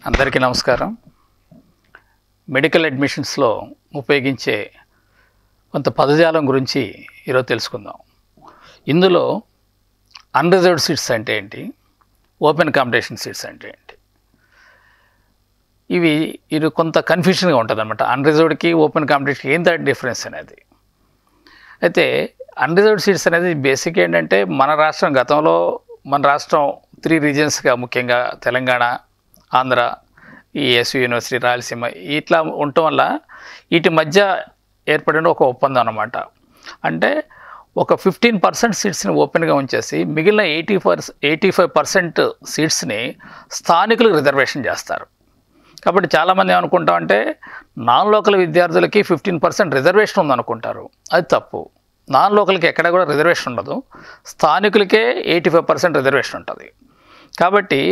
అందరికీ నమస్కారం. మెడికల్ అడ్మిషన్స్లో ఉపయోగించే కొంత పదజాలం గురించి ఈరోజు తెలుసుకుందాం. ఇందులో అన్రిజర్వ్డ్ సీట్స్ అంటే ఏంటి, ఓపెన్ కాంపిటీషన్ సీట్స్ అంటే ఏంటి, ఇది కొంత కన్ఫ్యూషన్గా ఉంటుంది అనమాట. అన్రిజర్వ్డ్కి ఓపెన్ కాంపిటీషన్కి ఏంటి డిఫరెన్స్ అనేది. అయితే అన్రిజర్వ్డ్ సీట్స్ అనేది బేసిక్ ఏంటంటే మన రాష్ట్రం 3 రీజియన్స్గా, ముఖ్యంగా తెలంగాణ, ఆంధ్ర, ఈ ఎస్యు యూనివర్సిటీ, రాయలసీమ ఇట్లా ఉండటం వల్ల వీటి మధ్య ఏర్పడిన ఒక ఒప్పందం అన్నమాట. అంటే ఒక 15% సీట్స్ని ఓపెన్గా ఉంచేసి మిగిలిన 85% సీట్స్ని స్థానికులకు రిజర్వేషన్ చేస్తారు. కాబట్టి చాలామంది ఏమనుకుంటామంటే నాన్ లోకల్ విద్యార్థులకి 15% రిజర్వేషన్ ఉందనుకుంటారు. అది తప్పు. నాన్ లోకల్కి ఎక్కడ కూడా రిజర్వేషన్ ఉండదు. స్థానికులకే 85% రిజర్వేషన్ ఉంటుంది. కాబట్టి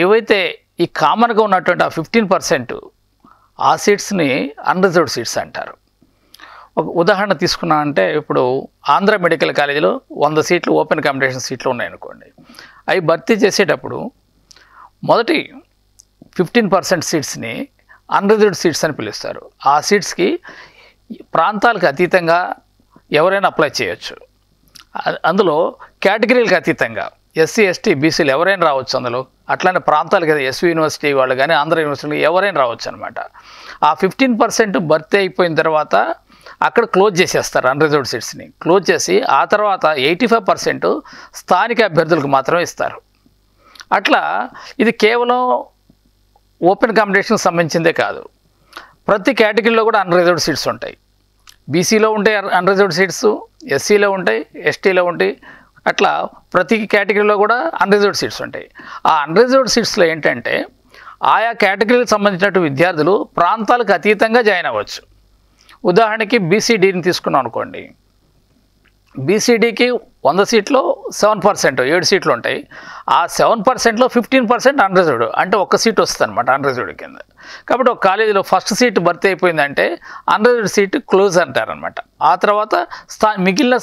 ఏవైతే ఈ కామన్గా ఉన్నటువంటి ఆ 15% ఆ సీట్స్ని అన్రిజర్వ్డ్ సీట్స్ అంటారు. ఒక ఉదాహరణ తీసుకున్నామంటే, ఇప్పుడు ఆంధ్ర మెడికల్ కాలేజీలో 100 సీట్లు ఓపెన్ కాంపిటీషన్ సీట్లు ఉన్నాయనుకోండి. అవి భర్తీ చేసేటప్పుడు మొదటి 15% సీట్స్ని అన్రిజర్వ్డ్ సీట్స్ అని పిలుస్తారు. ఆ సీట్స్కి ప్రాంతాలకు అతీతంగా ఎవరైనా అప్లై చేయొచ్చు. అందులో కేటగిరీలకు అతీతంగా ఎస్సీ, ఎస్టీ, బీసీలు ఎవరైనా రావచ్చు. అందులో అట్లానే ప్రాంతాలు కదా, ఎస్యు యూనివర్సిటీ వాళ్ళు కానీ ఆంధ్ర యూనివర్సిటీలు ఎవరైనా రావచ్చు అనమాట. ఆ 15% భర్తీ అయిపోయిన తర్వాత అక్కడ క్లోజ్ చేసేస్తారు. అన్రిజర్వ్డ్ సీట్స్ని క్లోజ్ చేసి ఆ తర్వాత 85% స్థానిక అభ్యర్థులకు మాత్రమే ఇస్తారు. అట్లా ఇది కేవలం ఓపెన్ కాంపిటీషన్కి సంబంధించిందే కాదు, ప్రతి కేటగిరీలో కూడా అన్రిజర్వ్డ్ సీట్స్ ఉంటాయి. బీసీలో ఉంటాయి అన్రిజర్వ్డ్ సీట్స్, ఎస్సీలో ఉంటాయి, ఎస్టీలో ఉంటాయి. అట్లా ప్రతి కేటగిరీలో కూడా అన్రిజర్వ్డ్ సీట్స్ ఉంటాయి. ఆ అన్రిజర్వ్డ్ సీట్స్లో ఏంటంటే ఆయా కేటగిరీకి సంబంధించినట్టు విద్యార్థులు ప్రాంతాలకు అతీతంగా జాయిన్ అవ్వచ్చు. ఉదాహరణకి బీసీడీని తీసుకున్నాం అనుకోండి. బీసీడీకి 100 సీట్లో 7%, 7 సీట్లు ఉంటాయి. ఆ 7%లో 15% అన్రిజర్వ్డ్, అంటే ఒక్క సీట్ వస్తుంది అనమాట అన్రిజర్వ్డ్ కింద. కాబట్టి ఒక కాలేజీలో ఫస్ట్ సీట్ భర్తీ అయిపోయిందంటే అన్రిజర్వ్డ్ సీట్ క్లోజ్ అంటారనమాట. ఆ తర్వాత మిగిలిన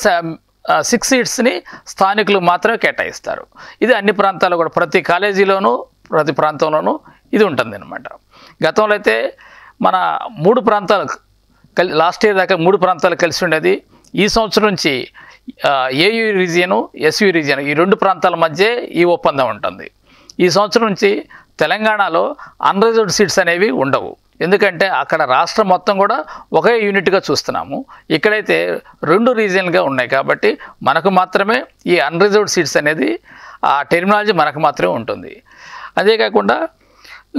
6 సీట్స్ని స్థానికులు మాత్రమే కేటాయిస్తారు. ఇది అన్ని ప్రాంతాల్లో కూడా, ప్రతి కాలేజీలోనూ ప్రతి ప్రాంతంలోనూ ఇది ఉంటుంది అనమాట. గతంలో అయితే మన 3 ప్రాంతాలు లాస్ట్ ఇయర్ దాకా 3 ప్రాంతాలు కలిసి ఉండేది. ఈ సంవత్సరం నుంచి ఏయూ రీజియను, ఎస్యు రీజియన్, ఈ 2 ప్రాంతాల మధ్య ఈ ఒప్పందం ఉంటుంది. ఈ సంవత్సరం నుంచి తెలంగాణలో అన్రిజర్వ్డ్ సీట్స్ అనేవి ఉండవు. ఎందుకంటే అక్కడ రాష్ట్రం మొత్తం కూడా ఒకే యూనిట్గా చూస్తున్నాము. ఇక్కడైతే 2 రీజియన్గా ఉన్నాయి కాబట్టి మనకు మాత్రమే ఈ అన్రిజర్వ్డ్ సీట్స్ అనేది, ఆ టెర్మినాలజీ మనకు మాత్రమే ఉంటుంది. అదే కాకుండా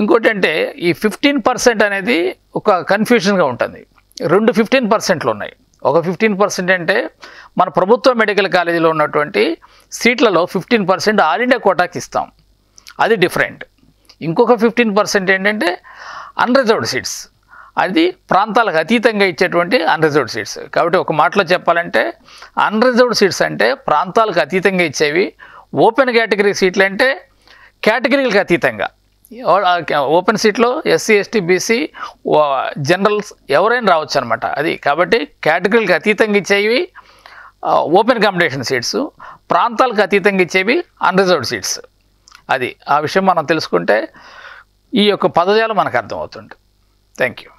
ఇంకోటి అంటే ఈ 15% అనేది ఒక కన్ఫ్యూషన్గా ఉంటుంది. 2 15%లు ఉన్నాయి. ఒక 15% అంటే మన ప్రభుత్వ మెడికల్ కాలేజీలో ఉన్నటువంటి సీట్లలో 15% ఆల్ ఇండియా కోటాకి ఇస్తాం, అది డిఫరెంట్. ఇంకొక 15% ఏంటంటే అన్రిజర్వ్డ్ సీట్స్, అది ప్రాంతాలకు అతీతంగా ఇచ్చేటువంటి అన్రిజర్వ్డ్ సీట్స్. కాబట్టి ఒక మాటలో చెప్పాలంటే అన్రిజర్వ్డ్ సీట్స్ అంటే ప్రాంతాలకు అతీతంగా ఇచ్చేవి. ఓపెన్ కేటగిరీ సీట్లు అంటే కేటగిరీలకు అతీతంగా, ఓపెన్ సీట్లో ఎస్సీ, ఎస్టీ, బీసీ, జనరల్స్ ఎవరైనా రావచ్చు అనమాట. అది కాబట్టి కేటగిరీలకు అతీతంగా ఇచ్చేవి ఓపెన్ కాంపిటీషన్ సీట్స్, ప్రాంతాలకు అతీతంగా ఇచ్చేవి అన్రిజర్వ్డ్ సీట్స్. అది ఆ విషయం మనం తెలుసుకుంటే ఈ యొక్క పదజాలం మనకు అర్థమవుతుంది. Thank you.